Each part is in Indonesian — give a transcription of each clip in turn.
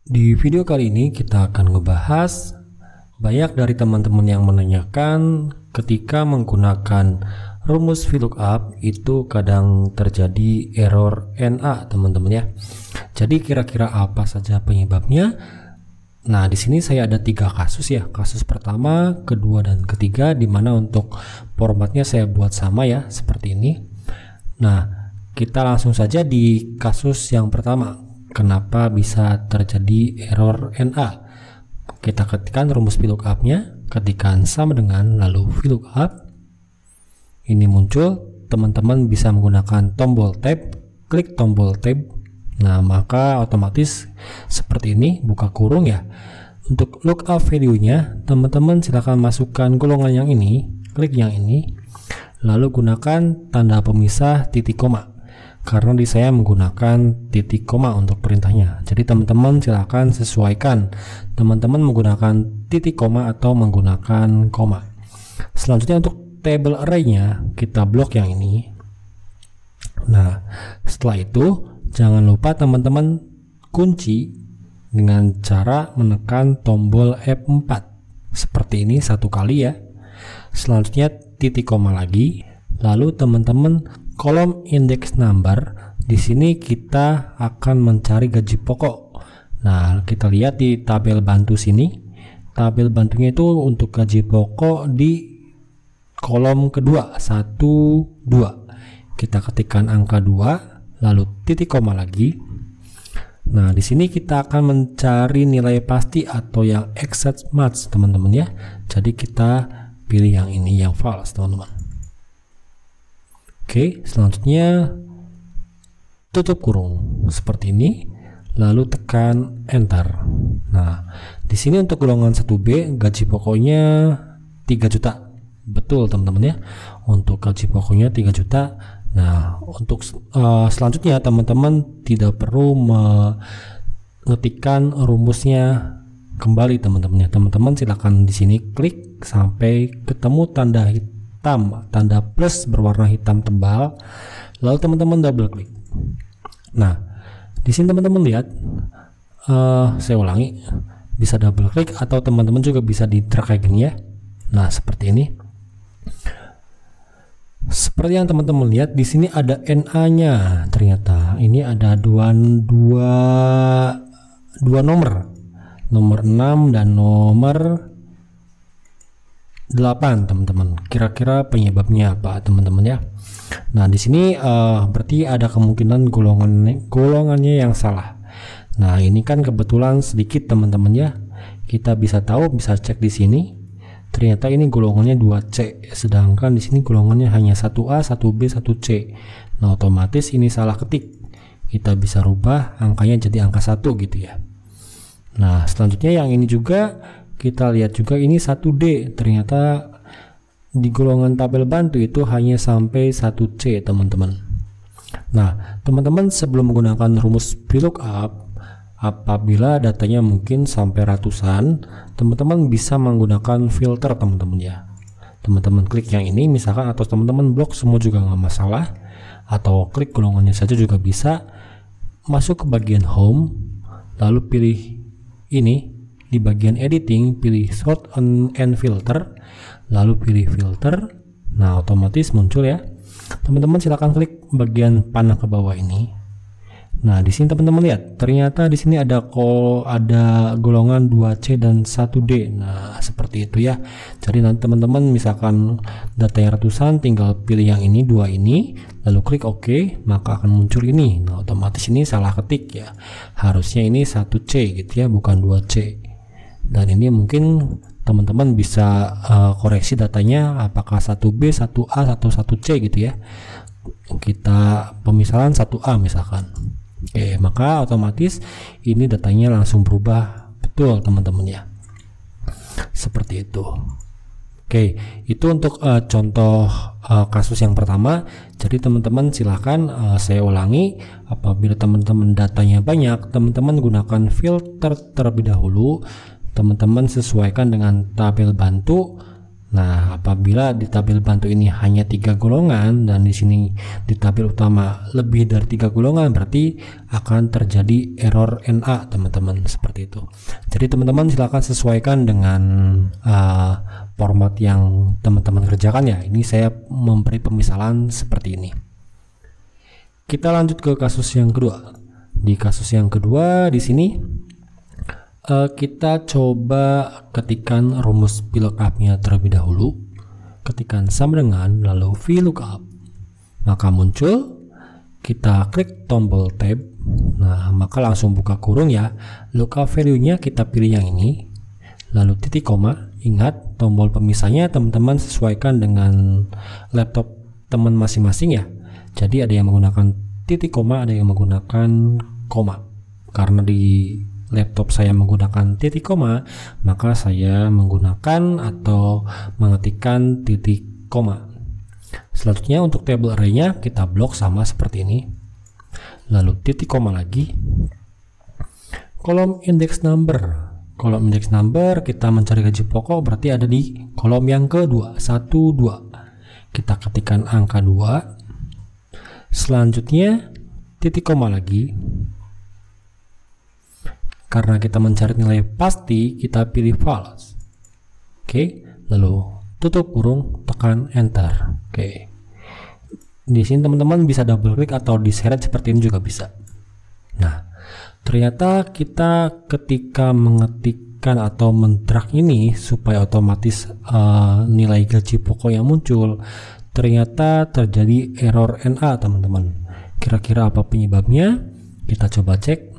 Di video kali ini kita akan ngebahas banyak dari teman-teman yang menanyakan ketika menggunakan rumus VLOOKUP itu kadang terjadi error NA teman-teman ya. Jadi kira-kira apa saja penyebabnya? Nah, di sini saya ada 3 kasus ya. Kasus pertama, kedua, dan ketiga, di mana untuk formatnya saya buat sama ya, seperti ini. Nah, kita langsung saja di kasus yang pertama. Kenapa bisa terjadi error NA? Kita ketikkan rumus VLOOKUP-nya, ketikkan sama dengan lalu VLOOKUP. Ini muncul, teman-teman bisa menggunakan tombol tab, klik tombol tab. Nah, maka otomatis seperti ini, buka kurung ya. Untuk lookup value-nya, teman-teman silahkan masukkan golongan yang ini, klik yang ini, lalu gunakan tanda pemisah titik koma. Karena di saya menggunakan titik koma untuk perintahnya. Jadi teman-teman silahkan sesuaikan. Teman-teman menggunakan titik koma atau menggunakan koma. Selanjutnya untuk table array-nya kita blok yang ini. Nah, setelah itu jangan lupa teman-teman kunci dengan cara menekan tombol F4 seperti ini 1 kali ya. Selanjutnya titik koma lagi. Lalu teman-teman kolom index number, di sini kita akan mencari gaji pokok. Nah, kita lihat di tabel bantu sini. Tabel bantunya itu untuk gaji pokok di kolom kedua 1 2. Kita ketikkan angka 2, lalu titik koma lagi. Nah, di sini kita akan mencari nilai pasti atau yang exact match teman-teman ya. Jadi kita pilih yang ini, yang false teman-teman. Oke, selanjutnya tutup kurung seperti ini, lalu tekan enter. Nah, di sini untuk golongan 1B gaji pokoknya 3 juta. Betul teman-teman ya. Untuk gaji pokoknya 3 juta. Nah, untuk selanjutnya teman-teman tidak perlu mengetikkan rumusnya kembali teman-teman ya. Teman-teman silakan di sini klik sampai ketemu tanda tanda plus berwarna hitam tebal, lalu teman-teman double klik. Nah, di sini teman-teman lihat, saya ulangi, bisa double klik atau teman-teman juga bisa di drag kayak gini ya. Nah, seperti ini. Seperti yang teman-teman lihat, di sini ada NA-nya. Ternyata ini ada dua nomor 6 dan nomor 8 teman-teman. Kira-kira penyebabnya apa teman-teman ya? Nah, di sini berarti ada kemungkinan golongannya yang salah. Nah, ini kan kebetulan sedikit teman-teman ya. Kita bisa tahu, bisa cek di sini. Ternyata ini golongannya 2C, sedangkan di sini golongannya hanya 1A, 1B, 1C. Nah, otomatis ini salah ketik. Kita bisa rubah angkanya jadi angka 1 gitu ya. Nah, selanjutnya yang ini juga kita lihat juga, ini 1D, ternyata di golongan tabel bantu itu hanya sampai 1C teman-teman. Nah, teman-teman sebelum menggunakan rumus VLOOKUP, apabila datanya mungkin sampai ratusan, teman-teman bisa menggunakan filter teman-teman ya. Teman-teman klik yang ini misalkan, atau teman-teman blok semua juga nggak masalah, atau klik golongannya saja juga bisa. Masuk ke bagian home, lalu pilih ini. Di bagian editing pilih sort and filter, lalu pilih filter. Nah, otomatis muncul ya. Teman-teman silakan klik bagian panah ke bawah ini. Nah, di sini teman-teman lihat, ternyata di sini ada golongan 2C dan 1D. Nah, seperti itu ya. Jadi nanti teman-teman misalkan datanya ratusan, tinggal pilih yang ini, 2 ini, lalu klik OK, maka akan muncul ini. Nah, otomatis ini salah ketik ya. Harusnya ini 1C gitu ya, bukan 2C. Dan ini mungkin teman-teman bisa koreksi datanya apakah 1B, 1A, atau 1C gitu ya. Kita pemisahan 1A misalkan. Oke, maka otomatis ini datanya langsung berubah betul teman-teman ya. Seperti itu. Oke, itu untuk contoh kasus yang pertama. Jadi teman-teman silahkan saya ulangi, apabila teman-teman datanya banyak, teman-teman gunakan filter terlebih dahulu. Teman-teman sesuaikan dengan tabel bantu. Nah, apabila di tabel bantu ini hanya 3 golongan dan di sini di tabel utama lebih dari 3 golongan, berarti akan terjadi error NA, teman-teman, seperti itu. Jadi teman-teman silakan sesuaikan dengan format yang teman-teman kerjakan ya. Ini saya memberi pemisalan seperti ini. Kita lanjut ke kasus yang kedua. Di kasus yang kedua di sini kita coba ketikkan rumus VLOOKUP-nya terlebih dahulu. Ketikkan sama dengan lalu VLOOKUP, maka muncul, kita klik tombol tab. Nah, maka langsung buka kurung ya. Lookup value-nya kita pilih yang ini, lalu titik koma. Ingat, tombol pemisahnya teman-teman sesuaikan dengan laptop teman masing-masing ya. Jadi ada yang menggunakan titik koma, ada yang menggunakan koma. Karena di laptop saya menggunakan titik koma, maka saya menggunakan atau mengetikkan titik koma. Selanjutnya untuk table array-nya kita blok sama seperti ini, lalu titik koma lagi. Kolom index number, kolom index number kita mencari gaji pokok, berarti ada di kolom yang kedua, 1, 2. Kita ketikkan angka 2. Selanjutnya titik koma lagi. Karena kita mencari nilai pasti, kita pilih false. Oke, lalu tutup kurung, tekan enter. Oke. Di sini teman-teman bisa double klik atau diseret seperti ini juga bisa. Nah, ternyata kita ketika mengetikkan atau mendrag ini supaya otomatis nilai gaji pokok yang muncul, ternyata terjadi error NA, teman-teman. Kira-kira apa penyebabnya? Kita coba cek.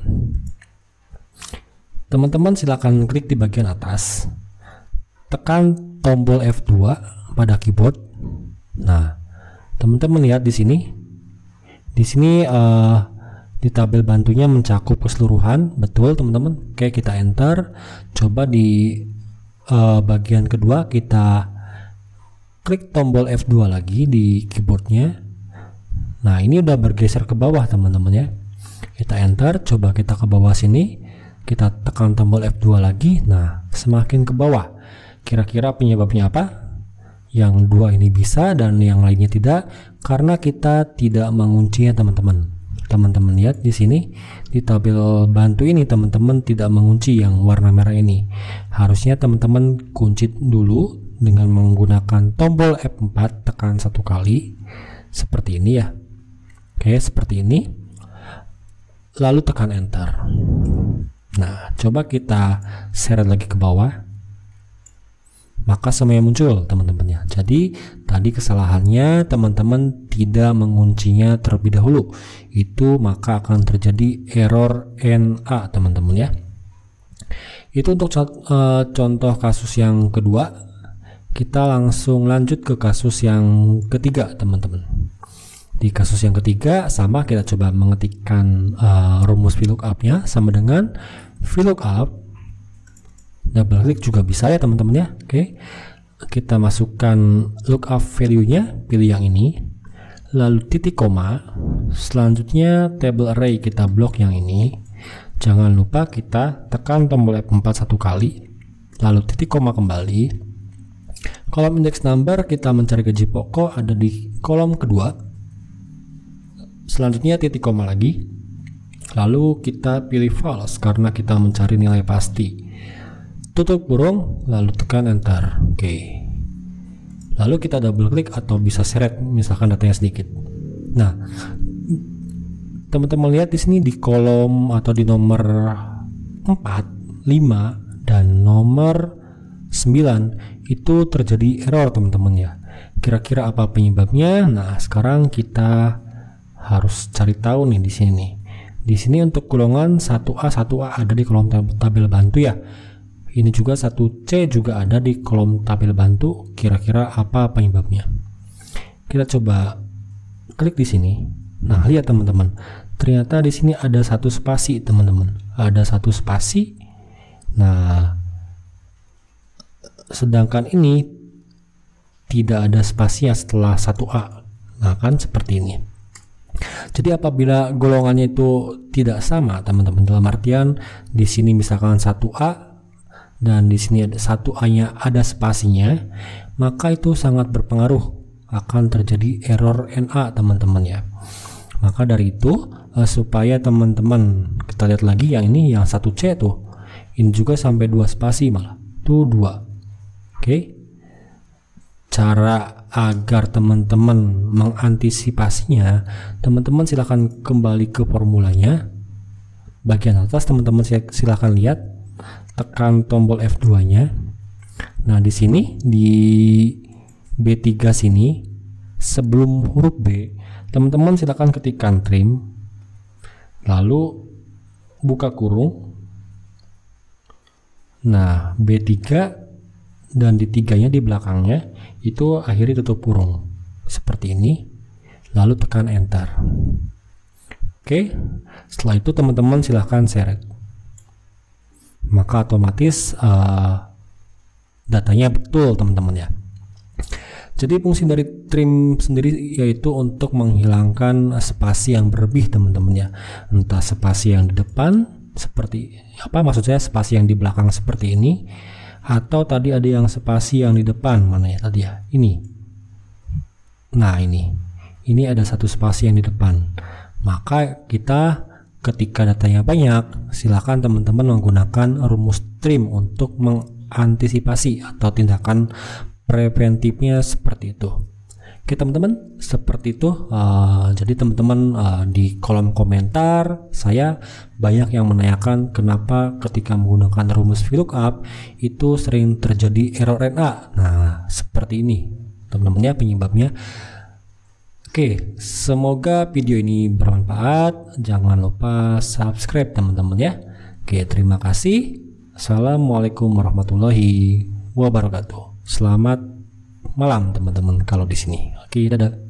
Teman-teman silakan klik di bagian atas, tekan tombol F2 pada keyboard. Nah, teman-teman lihat di sini. Di sini di tabel bantunya mencakup keseluruhan, betul teman-teman. Oke, kita enter. Coba di bagian kedua kita klik tombol F2 lagi di keyboardnya. Nah, ini udah bergeser ke bawah teman-teman ya. Kita enter, coba kita ke bawah sini. Kita tekan tombol F2 lagi. Nah, semakin ke bawah. Kira-kira penyebabnya apa? Yang dua ini bisa dan yang lainnya tidak, karena kita tidak menguncinya, teman-teman. Teman-teman lihat di sini di tabel bantu ini teman-teman tidak mengunci yang warna merah ini. Harusnya teman-teman kunci dulu dengan menggunakan tombol F4, tekan 1 kali seperti ini ya. Oke, seperti ini. Lalu tekan enter. Nah, coba kita seret lagi ke bawah, maka semuanya muncul teman-teman ya. Jadi tadi kesalahannya teman-teman tidak menguncinya terlebih dahulu, itu maka akan terjadi error NA, teman-teman ya. Itu untuk contoh kasus yang kedua. Kita langsung lanjut ke kasus yang ketiga, teman-teman. Di kasus yang ketiga sama, kita coba mengetikkan rumus VLOOKUP-nya sama dengan VLOOKUP, double klik juga bisa ya teman-teman ya. Oke, kita masukkan lookup value-nya, pilih yang ini, lalu titik koma. Selanjutnya table array kita blok yang ini. Jangan lupa kita tekan tombol F4 1 kali, lalu titik koma kembali. Kolom index number kita mencari gaji pokok ada di kolom kedua. Selanjutnya titik koma lagi. Lalu kita pilih false karena kita mencari nilai pasti. Tutup kurung, lalu tekan enter. Oke. Lalu kita double klik atau bisa seret misalkan datanya sedikit. Nah, teman-teman lihat di sini di kolom atau di nomor 4, 5 dan nomor 9 itu terjadi error, teman-teman ya. Kira-kira apa penyebabnya? Nah, sekarang kita harus cari tahu nih di sini. Di sini untuk golongan 1A, 1A ada di kolom tabel bantu ya. Ini juga 1C juga ada di kolom tabel bantu. Kira-kira apa penyebabnya? Kita coba klik di sini. Nah, lihat teman-teman. Ternyata di sini ada satu spasi, teman-teman. Ada satu spasi. Nah, sedangkan ini tidak ada spasinya setelah 1A. Nah, kan seperti ini. Jadi apabila golongannya itu tidak sama, teman-teman, dalam artian di sini misalkan 1A dan di sini ada satu A-nya ada spasinya, maka itu sangat berpengaruh akan terjadi error NA teman-teman ya. Maka dari itu supaya teman-teman, kita lihat lagi yang ini yang 1C tuh, ini juga sampai 2 spasi malah tuh 2. Oke, cara agar teman-teman mengantisipasinya, teman-teman silahkan kembali ke formulanya. Bagian atas teman-teman silahkan lihat, tekan tombol F2-nya. Nah, di sini di B3 sini sebelum huruf B, teman-teman silahkan ketikkan trim, lalu buka kurung. Nah, B3 dan di 3-nya di belakangnya itu akhirnya tutup kurung seperti ini, lalu tekan enter. Oke, setelah itu teman-teman silahkan seret, maka otomatis datanya betul teman-teman ya. Jadi fungsi dari trim sendiri yaitu untuk menghilangkan spasi yang berlebih teman-teman ya, entah spasi yang di depan seperti apa, maksud saya spasi yang di belakang seperti ini, atau tadi ada yang spasi yang di depan, mana ya tadi ya, ini. Nah, ini ada satu spasi yang di depan. Maka kita ketika datanya banyak, silakan teman-teman menggunakan rumus trim untuk mengantisipasi atau tindakan preventifnya seperti itu. Oke teman-teman, seperti itu. Jadi teman-teman di kolom komentar saya banyak yang menanyakan kenapa ketika menggunakan rumus VLOOKUP itu sering terjadi error NA. Nah, seperti ini teman-teman ya penyebabnya. Oke, semoga video ini bermanfaat. Jangan lupa subscribe teman-teman ya. Oke, terima kasih. Assalamualaikum warahmatullahi wabarakatuh. Selamat malam teman-teman kalau di sini. Oke, dadah.